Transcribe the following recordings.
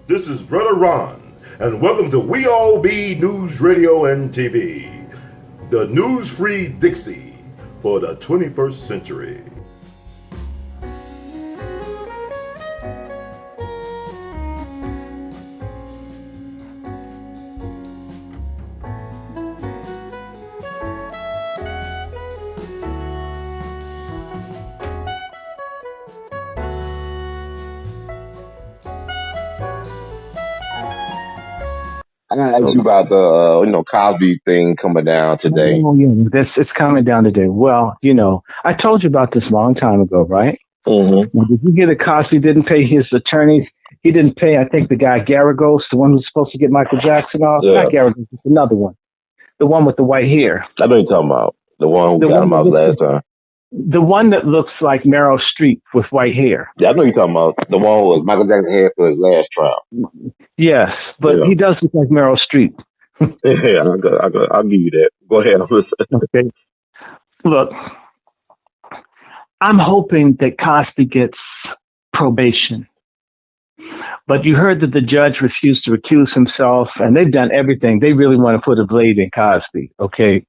This is Brother Ron, and welcome to We All Be News Radio and TV, the news-free Dixie for the 21st century. I gotta ask you about the, Cosby thing coming down today. Oh, yeah, it's coming down today. Well, I told you about this a long time ago, right? Mm-hmm. Did you hear that Cosby didn't pay his attorneys? He didn't pay, I think, the guy Garagos, the one who's supposed to get Michael Jackson off. Yeah. Not Garagos, it's another one. The one with the white hair. I know you're talking about. The one who got him out last time. The one that looks like Meryl Streep with white hair. Yeah, I know you're talking about. The one who was Michael Jackson hair for his last trial. Yes, but he does look like Meryl Streep. Yeah, I'll give you that. Go ahead. Okay. Look, I'm hoping that Cosby gets probation. But you heard that the judge refused to recuse himself, and they've done everything. They really want to put a blade in Cosby, okay?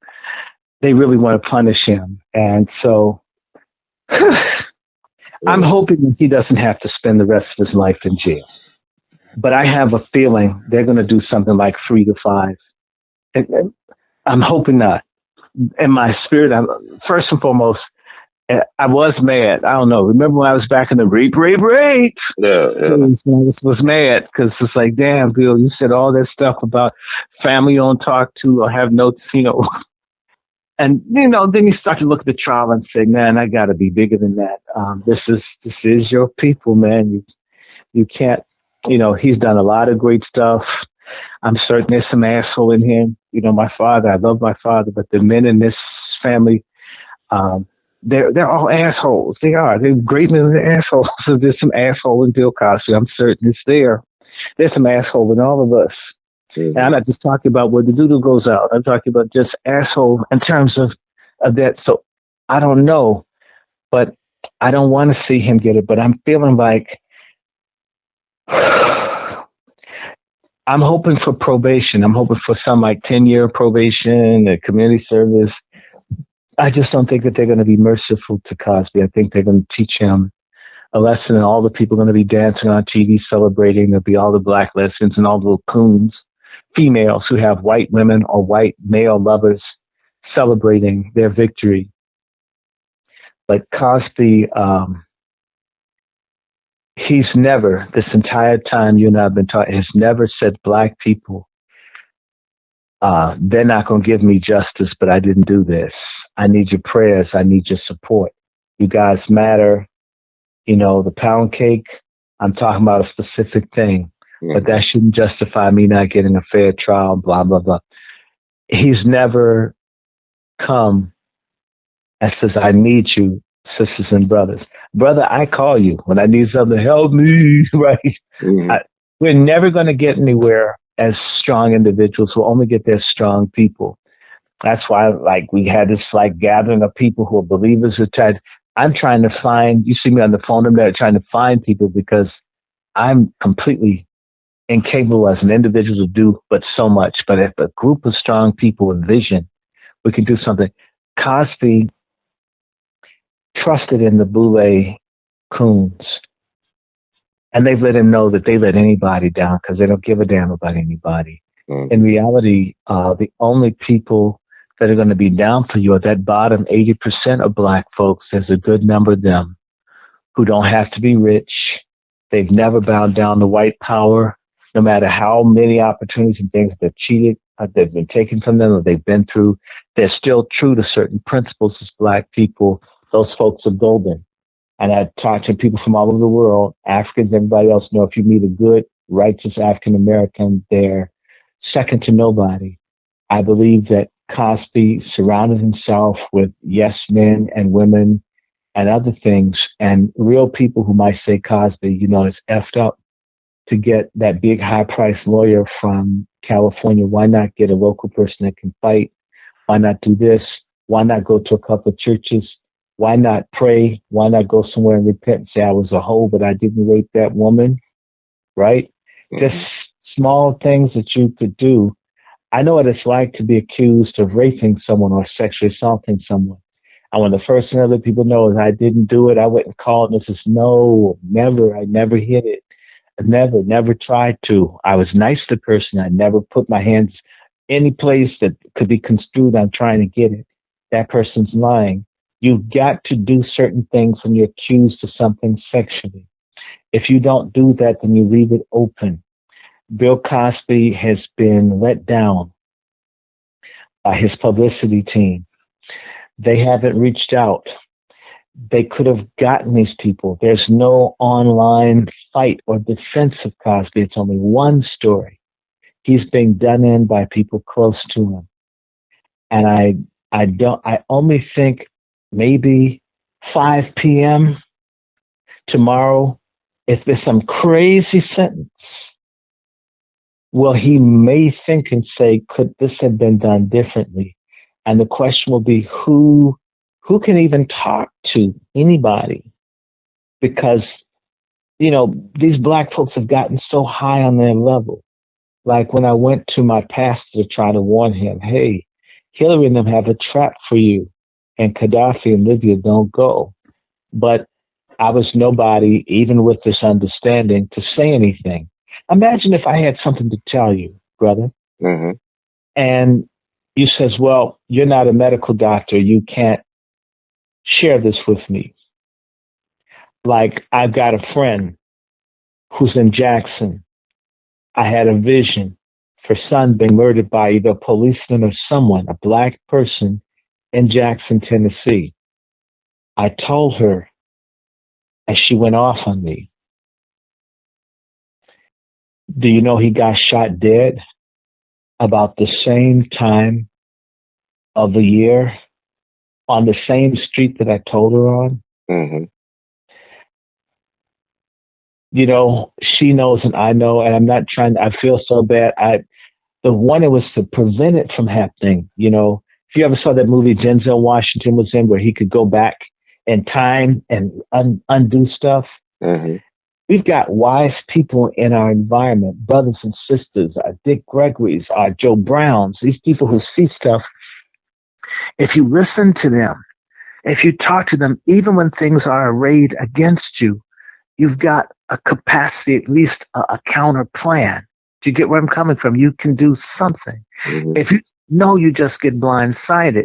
They really want to punish him. And so I'm hoping that he doesn't have to spend the rest of his life in jail. But I have a feeling they're going to do something like 3 to 5. And I'm hoping not. In my spirit, first and foremost, I was mad. I don't know. Remember when I was back in the rape? Yeah. I was mad because it's like, damn, Bill, you said all that stuff about family you don't talk to or have notes, And, then you start to look at the trial and say, man, I got to be bigger than that. This is your people, man. You can't, he's done a lot of great stuff. I'm certain there's some asshole in him. My father, I love my father, but the men in this family, they're all assholes. They are. They're great men, they're assholes. So there's some asshole in Bill Cosby. I'm certain it's there. There's some asshole in all of us. Mm-hmm. And I'm not just talking about where the doodle goes out. I'm talking about just asshole in terms of that. So I don't know, but I don't want to see him get it. But I'm feeling like I'm hoping for probation. I'm hoping for some like 10-year probation, a community service. I just don't think that they're going to be merciful to Cosby. I think they're going to teach him a lesson, and all the people are going to be dancing on TV celebrating. There'll be all the black lesbians and all the little coons, females who have white women or white male lovers celebrating their victory. But Cosby, he's never, this entire time you and I have been talking, has never said black people, they're not going to give me justice, but I didn't do this. I need your prayers. I need your support. You guys matter. The pound cake, I'm talking about a specific thing, but that shouldn't justify me not getting a fair trial, blah, blah, blah. He's never come and says, I need you, sisters and brothers. Brother, I call you when I need something to help me, right? Mm-hmm. We're never going to get anywhere as strong individuals. We'll only get there as strong people. That's why, we had this, gathering of people who are believers who tried. I'm trying to find, you see me on the phone, I'm there trying to find people because I'm completely incapable as an individual to do but so much. But if a group of strong people with vision, we can do something. Cosby trusted in the Boule coons, and they've let him know that they let anybody down because they don't give a damn about anybody. In reality, the only people that are going to be down for you are that bottom 80% of black folks. There's a good number of them who don't have to be rich. They've never bowed down to white power, no matter how many opportunities and things they've cheated, they've been taken from them, or they've been through. They're still true to certain principles as black people. Those folks are golden. And I talk to people from all over the world, Africans, everybody else know if you meet a good, righteous African American, they're second to nobody. I believe that Cosby surrounded himself with yes men and women and other things, and real people who might say Cosby, it's effed up to get that big high-priced lawyer from California. Why not get a local person that can fight? Why not do this? Why not go to a couple of churches? Why not pray? Why not go somewhere and repent and say I was a hoe, but I didn't rape that woman? Right? Mm-hmm. Just small things that you could do. I know what it's like to be accused of raping someone or sexually assaulting someone. And when the first thing other people know is I didn't do it, I went and called and says, no, never. I never hit it. I never tried to. I was nice to the person. I never put my hands any place that could be construed on trying to get it. That person's lying. You've got to do certain things when you're accused of something sexually. If you don't do that, then you leave it open. Bill Cosby has been let down by his publicity team. They haven't reached out. They could have gotten these people. There's no online fight or defense of Cosby. It's only one story. He's being done in by people close to him. And I only think maybe 5 p.m. tomorrow, if there's some crazy sentence, well, he may think and say, could this have been done differently? And the question will be, who can even talk to anybody? Because, these black folks have gotten so high on their level. Like when I went to my pastor to try to warn him, hey, Hillary and them have a trap for you, and Gaddafi and Libya don't go. But I was nobody, even with this understanding, to say anything. Imagine if I had something to tell you, brother, mm-hmm. and you says, well, you're not a medical doctor. You can't share this with me. Like, I've got a friend who's in Jackson. I had a vision for son being murdered by either a policeman or someone, a black person in Jackson, Tennessee. I told her, and she went off on me. Do you know he got shot dead about the same time of the year on the same street that I told her on? Mm-hmm. She knows and I know, and I'm not trying, I feel so bad. The one, it was to prevent it from happening. If you ever saw that movie Denzel Washington was in where he could go back in time and undo stuff. Mm-hmm. We've got wise people in our environment, brothers and sisters, our Dick Gregory's, our Joe Browns, these people who see stuff. If you listen to them, if you talk to them, even when things are arrayed against you, you've got a capacity, at least a counter plan. Do you get where I'm coming from? You can do something. Mm-hmm. If you know, you just get blindsided.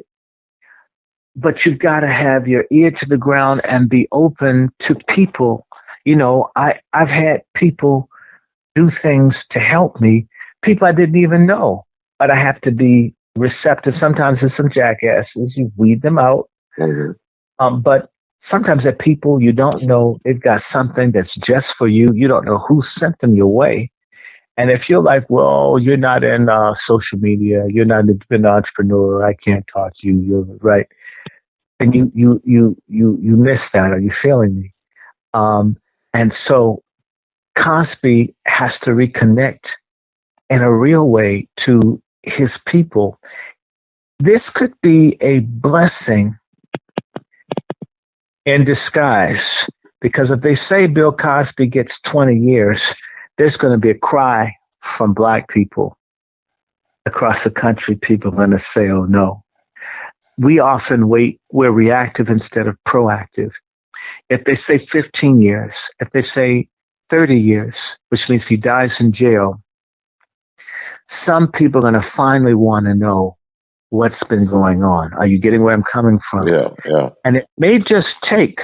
But you've got to have your ear to the ground and be open to people. I've had people do things to help me, people I didn't even know, but I have to be receptive. Sometimes there's some jackasses, you weed them out. Mm-hmm. But sometimes there are people you don't know, they've got something that's just for you. You don't know who sent them your way. And if you're like, well, you're not in social media, you're not an entrepreneur, I can't talk to you, you're right. And you miss that. Are you feeling me? And so Cosby has to reconnect in a real way to his people. This could be a blessing in disguise, because if they say Bill Cosby gets 20 years, there's going to be a cry from black people across the country. People are going to say, oh no. We often wait, we're reactive instead of proactive. If they say 15 years, if they say 30 years, which means he dies in jail, some people are going to finally want to know what's been going on. Are you getting where I'm coming from? Yeah. And it may just take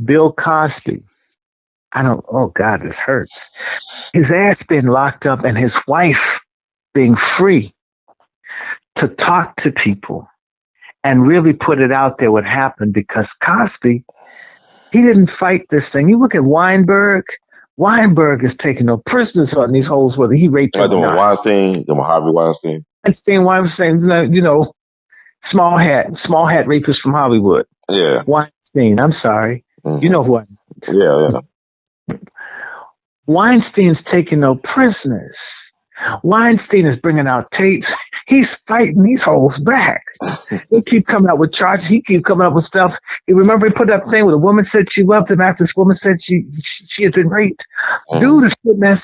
Bill Cosby. Oh God, this hurts. His ass being locked up and his wife being free to talk to people and really put it out there what happened, because Cosby, he didn't fight this thing. You look at Weinberg. Weinberg is taking no prisoners on these holes whether he raped or not. Weinstein, Harvey Weinstein. Weinstein, small hat rapist from Hollywood. Yeah. Weinstein, I'm sorry. Mm-hmm. You know who I mean. Yeah. Weinstein's taking no prisoners. Weinstein is bringing out tapes. He's fighting these hoes back. He keep coming up with charges. He keep coming up with stuff. You remember he put that thing where the woman said she loved him after this woman said she had been raped. Dude is putting that,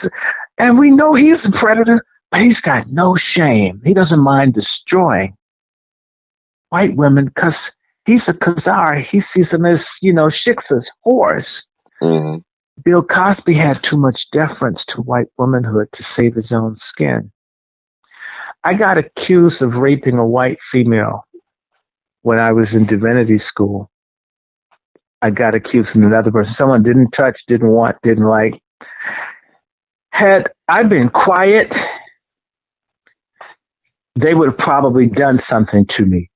and we know he's a predator, but he's got no shame. He doesn't mind destroying white women because he's a Khazar. He sees them as, shiksas, whores. Mm-hmm. Bill Cosby had too much deference to white womanhood to save his own skin. I got accused of raping a white female when I was in divinity school. I got accused of another person. Someone didn't touch, didn't want, didn't like. Had I been quiet, they would have probably done something to me.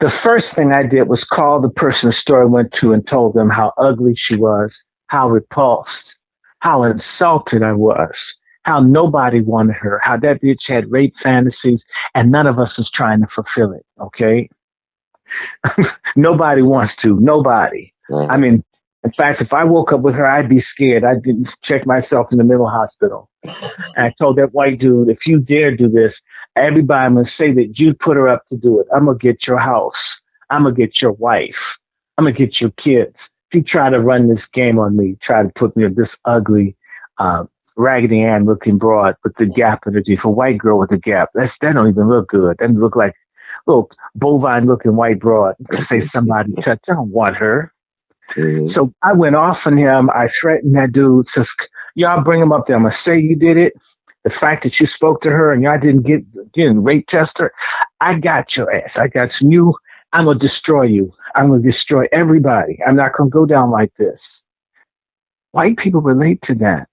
The first thing I did was call the person the story went to and told them how ugly she was, how repulsed, how insulted I was, how nobody wanted her, how that bitch had rape fantasies, and none of us was trying to fulfill it, okay? Nobody wants to. Nobody. Mm-hmm. I mean, in fact, if I woke up with her, I'd be scared. I'd check myself in the mental hospital. And I told that white dude, if you dare do this, everybody must say that you put her up to do it. I'm going to get your house. I'm going to get your wife. I'm going to get your kids. If you try to run this game on me, try to put me in this ugly, Raggedy Ann looking broad with the gap energy. For a white girl with a gap, that don't even look good. That doesn't look like a little bovine looking white broad. Say somebody touched. I don't want her. Mm-hmm. So I went off on him. I threatened that dude. Says, y'all bring him up there. I'm going to say you did it. The fact that you spoke to her and y'all didn't rape test her, I got your ass. I got you. I'm going to destroy you. I'm going to destroy everybody. I'm not going to go down like this. White people relate to that.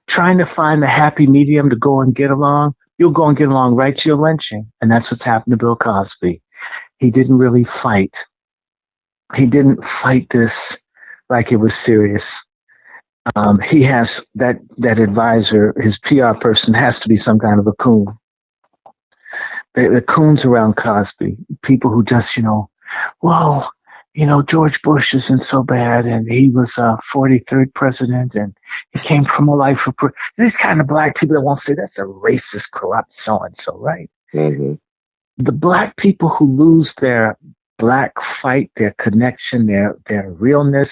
Trying to find a happy medium to go and get along, you'll go and get along right to your lynching. And that's what's happened to Bill Cosby. He didn't really fight. He didn't fight this like it was serious. He has that advisor, his PR person has to be some kind of a coon. The coons around Cosby, people who just, George Bush isn't so bad, and he was 43rd president, and he came from a life of... These kind of black people that won't say that's a racist, corrupt so-and-so, right? Mm-hmm. The black people who lose their black fight, their connection, their realness,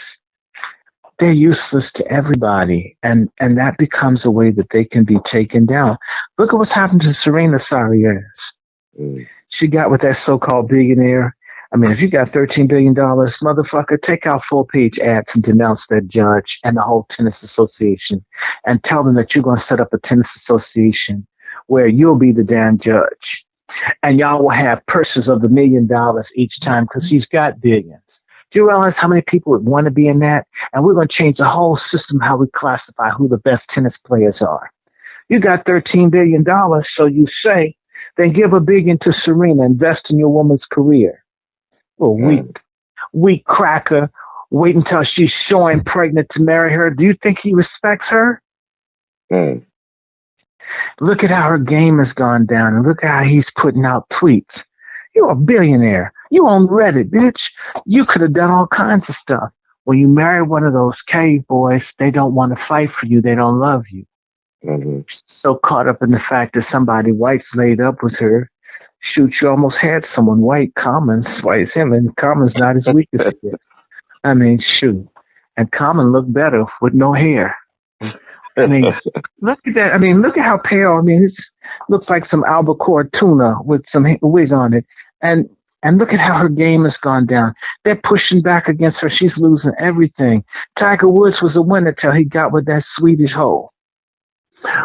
they're useless to everybody, and that becomes a way that they can be taken down. Look at what's happened to Serena Williams. She got with that so-called billionaire. I mean, if you got $13 billion, motherfucker, take out full-page ads and denounce that judge and the whole tennis association and tell them that you're going to set up a tennis association where you'll be the damn judge. And y'all will have purses of $1 million each time because he's got billions. Do you realize how many people would want to be in that? And we're going to change the whole system how we classify who the best tennis players are. You got $13 billion, so you say, then give $1 billion to Serena, invest in your woman's career. Well, weak cracker, wait until she's showing pregnant to marry her. Do you think he respects her? Look at how her game has gone down, and look at how he's putting out tweets. You're a billionaire. You own Reddit, bitch. You could have done all kinds of stuff. When you marry one of those cave boys, they don't want to fight for you. They don't love you. Mm-hmm. So caught up in the fact that somebody white's laid up with her. Shoot, you almost had someone white. Common's white as him, and Common's not as weak as he is. I mean, shoot. And Common looked better with no hair. I mean, look at that. I mean, look at how pale. I mean, it looks like some albacore tuna with some wig on it. And look at how her game has gone down. They're pushing back against her. She's losing everything. Tiger Woods was a winner till he got with that Swedish hoe.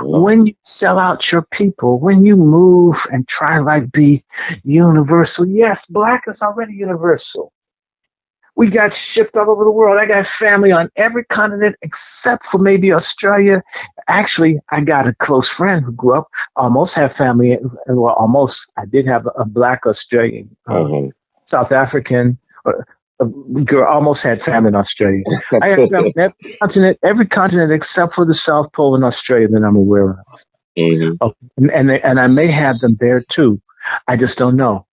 When you sell out your people, when you move and try like be universal, yes, black is already universal. We got shipped all over the world. I got family on every continent except for maybe Australia. Actually, I got a close friend who grew up, almost had family. Well, almost. I did have a black Australian, South African girl, almost had family in Australia. I have family in every continent except for the South Pole in Australia that I'm aware of. Mm-hmm. Oh, and I may have them there too. I just don't know.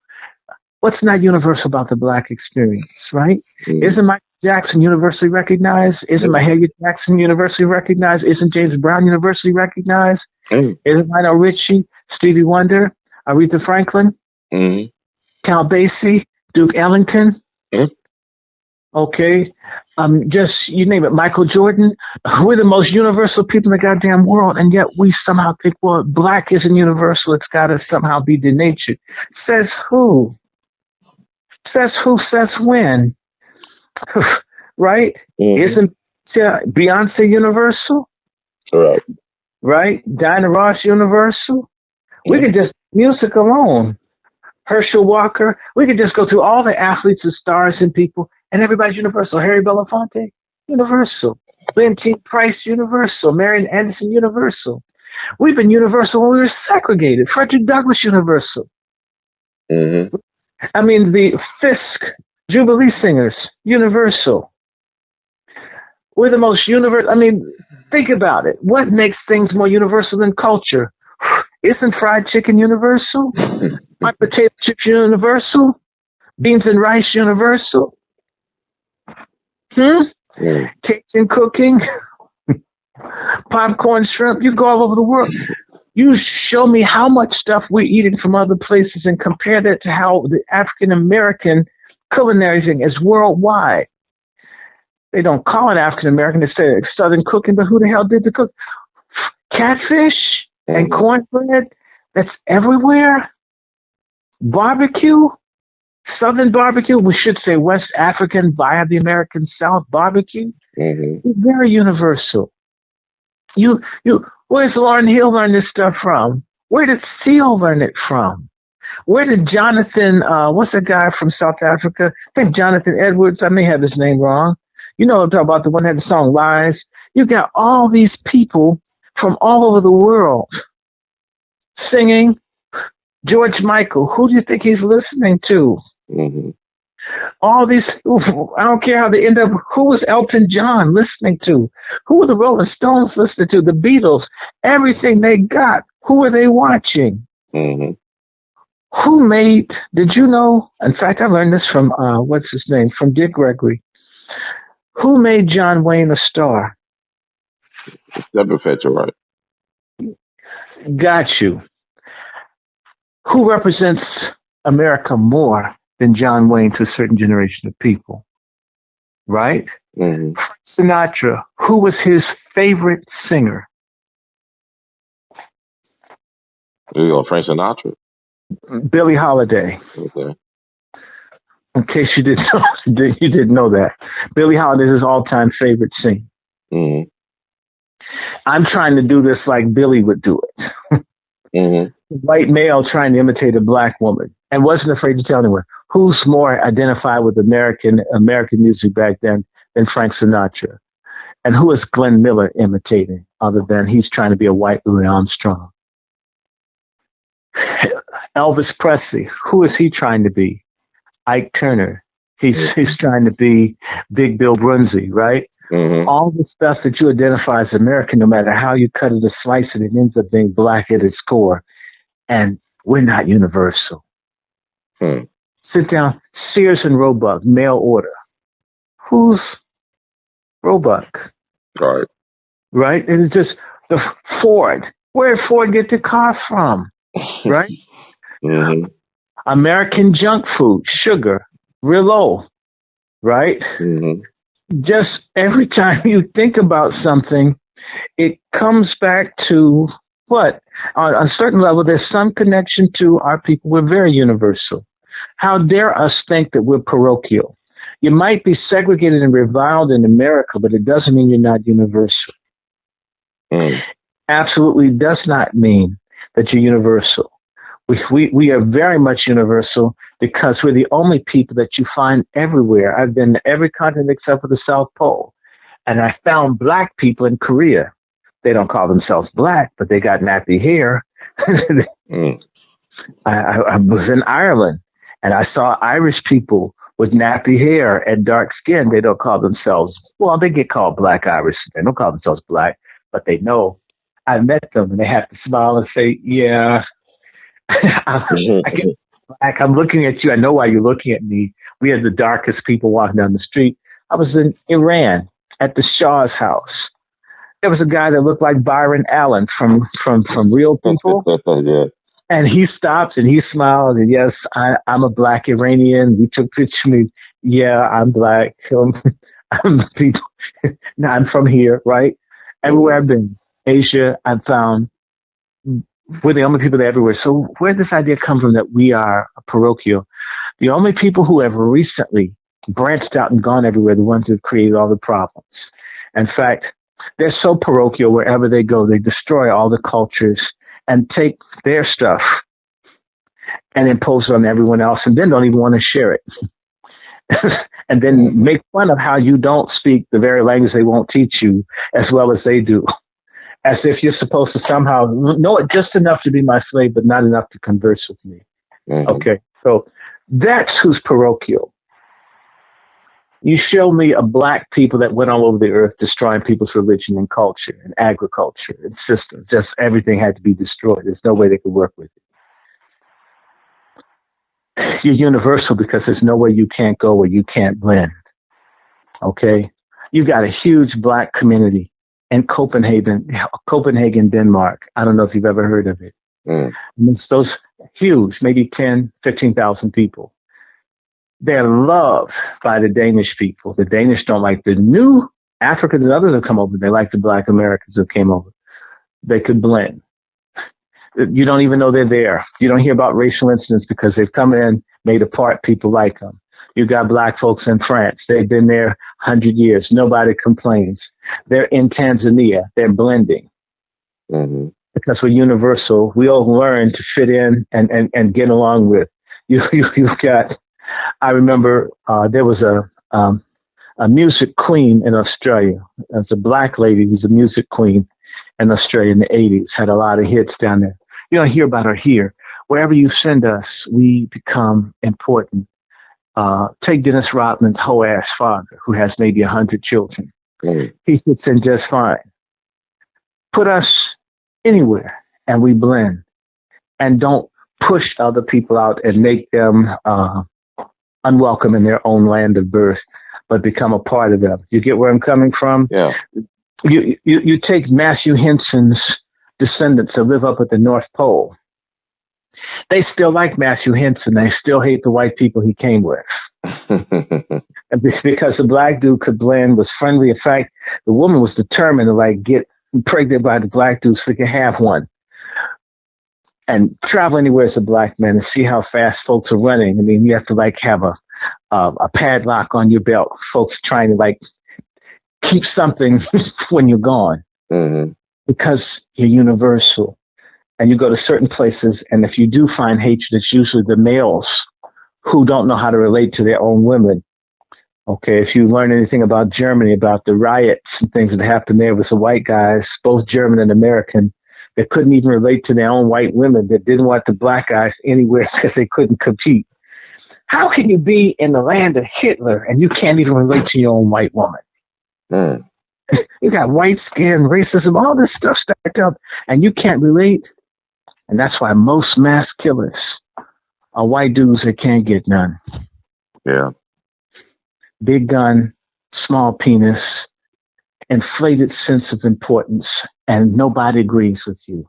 What's not universal about the black experience, right? Mm-hmm. Isn't Michael Jackson universally recognized? Isn't Mahalia Jackson universally recognized? Isn't James Brown universally recognized? Is Lionel Richie, Stevie Wonder, Aretha Franklin, Cal Basie, Duke Ellington. Okay, just you name it, Michael Jordan. We're the most universal people in the goddamn world, and yet we somehow think, well, black isn't universal. It's got to somehow be denatured. Says who? Says who? Says when? Right? Isn't Beyonce universal? Right. Right? Diana Ross universal? We could just music alone. Herschel Walker. We could just go through all the athletes and stars and people, and everybody's universal. Harry Belafonte, universal. Lynn T. Price, universal. Marian Anderson, universal. We've been universal when we were segregated. Frederick Douglass, universal. I mean, the Fisk Jubilee Singers, universal. We're the most universal. I mean, think about it. What makes things more universal than culture? Isn't fried chicken universal? Aren't potato chips universal? Beans and rice universal? Kitchen cooking? Popcorn, shrimp? You go all over the world. You show me how much stuff we're eating from other places and compare that to how the African American culinary thing is worldwide. They don't call it African American, they say Southern cooking, but who the hell did the cook? Catfish and cornbread, that's everywhere. Barbecue, Southern barbecue, we should say West African via the American South barbecue. Very universal. Where's Lauryn Hill learn this stuff from? Where did Seal learn it from? Where did Jonathan, what's the guy from South Africa? I think Jonathan Edwards, I may have his name wrong. You know, I'm talking about the one that had the song Lies. You got all these people from all over the world singing. George Michael, who do you think he's listening to? All these, I don't care how they end up, who was Elton John listening to? Who were the Rolling Stones listening to? The Beatles, everything they got. Who are they watching? Who made, did you know, in fact, I learned this from, what's his name, from Dick Gregory. Who made John Wayne a star? Never fed you right. Got you. Who represents America more than John Wayne to a certain generation of people? Right? Sinatra, who was his favorite singer? There you go, Frank Sinatra. Billie Holiday. Okay. In case you didn't know that. Billie Holiday is his all-time favorite singer. I'm trying to do this like Billy would do it. White male trying to imitate a black woman and wasn't afraid to tell anyone. Who's more identified with American music back then than Frank Sinatra? And who is Glenn Miller imitating other than he's trying to be a white Louis Armstrong? Elvis Presley, who is he trying to be? Ike Turner. He's trying to be Big Bill Brunsley, right? All the stuff that you identify as American, no matter how you cut it or slice it, it ends up being black at its core. And we're not universal. Sit down. Sears and Roebuck, mail order. Who's Roebuck? Right? It's just the Ford. Where did Ford get the car from? Right? American junk food, sugar, real low. Right? Just every time you think about something, it comes back to what? On a certain level, there's some connection to our people. We're very universal. How dare us think that we're parochial? You might be segregated and reviled in America, but it doesn't mean you're not universal. Absolutely does not mean that you're universal. We are very much universal because we're the only people that you find everywhere. I've been to every continent except for the South Pole. And I found black people in Korea. They don't call themselves black, but they got nappy hair. I was in Ireland, and I saw Irish people with nappy hair and dark skin. They don't call themselves, well, they get called black Irish. They don't call themselves black, but they know. I met them, and they have to smile and say, yeah, I'm looking at you. I know why you're looking at me. We are the darkest people walking down the street. I was in Iran at the Shah's house. There was a guy that looked like Byron Allen from Real People. Yeah. And he stopped and he smiled. And yes, I'm a black Iranian. We took pictures of me. Yeah, I'm black. I'm people. No, I'm from here, right? Everywhere I've been, Asia, I've found we're the only people there everywhere. So where did this idea come from that we are parochial? The only people who have recently branched out and gone everywhere are the ones who have created all the problems. In fact, they're so parochial wherever they go, they destroy all the cultures and take their stuff and impose it on everyone else, and then don't even want to share it. And then make fun of how you don't speak the very language they won't teach you as well as they do. As if you're supposed to somehow know it just enough to be my slave, but not enough to converse with me. Mm-hmm. Okay, so that's who's parochial. You show me a black people that went all over the earth destroying people's religion and culture and agriculture and systems. Just everything had to be destroyed. There's no way they could work with it. You're universal because there's no way you can't go where you can't blend. Okay? You've got a huge black community in Copenhagen, Denmark. I don't know if you've ever heard of it. Mm. It's those huge, maybe 10, 15,000 people. They're loved by the Danish people. The Danish don't like the new Africans and others that come over. They like the black Americans who came over. They could blend. You don't even know they're there. You don't hear about racial incidents because they've come in, made apart, people like them. You got black folks in France. They've been there 100 years. Nobody complains. They're in Tanzania. They're blending. Mm-hmm. Because we're universal. We all learn to fit in and get along with. You've got, I remember there was a music queen in Australia. There's a black lady who's a music queen in Australia in the 80s, had a lot of hits down there. You don't hear about her here. Wherever you send us, we become important. Take Dennis Rodman's whole ass father, who has maybe 100 children. Mm. He fits in just fine. Put us anywhere, and we blend. And don't push other people out and make them unwelcome in their own land of birth, but become a part of them. You get where I'm coming from? Yeah. You take Matthew Henson's descendants that live up at the North Pole. They still like Matthew Henson. They still hate the white people he came with. Because the black dude could blend, was friendly. In fact, the woman was determined to get pregnant by the black dude so they could have one. And travel anywhere as a black man and see how fast folks are running. I mean, you have to have a padlock on your belt. Folks trying to keep something when you're gone. Mm-hmm. Because you're universal. And you go to certain places, and if you do find hatred, it's usually the males who don't know how to relate to their own women. Okay, if you learn anything about Germany, about the riots and things that happened there with the white guys, both German and American, that couldn't even relate to their own white women, that didn't want the black guys anywhere because they couldn't compete. How can you be in the land of Hitler and you can't even relate to your own white woman? Mm. You got white skin, racism, all this stuff stacked up, and you can't relate. And that's why most mass killers are white dudes that can't get none. Yeah. Big gun, small penis, inflated sense of importance, and nobody agrees with you.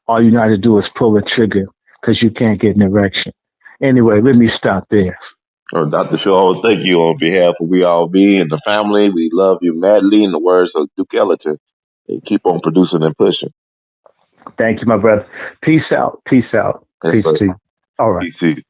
All you know how to do is pull the trigger because you can't get an erection. Anyway, let me stop there. Oh, Dr. Shaw, thank you on behalf of We All Be and the family. We love you madly in the words of Duke Ellington. And keep on producing and pushing. Thank you, my brother. Peace out. Peace out. Peace to you. All right. Peace.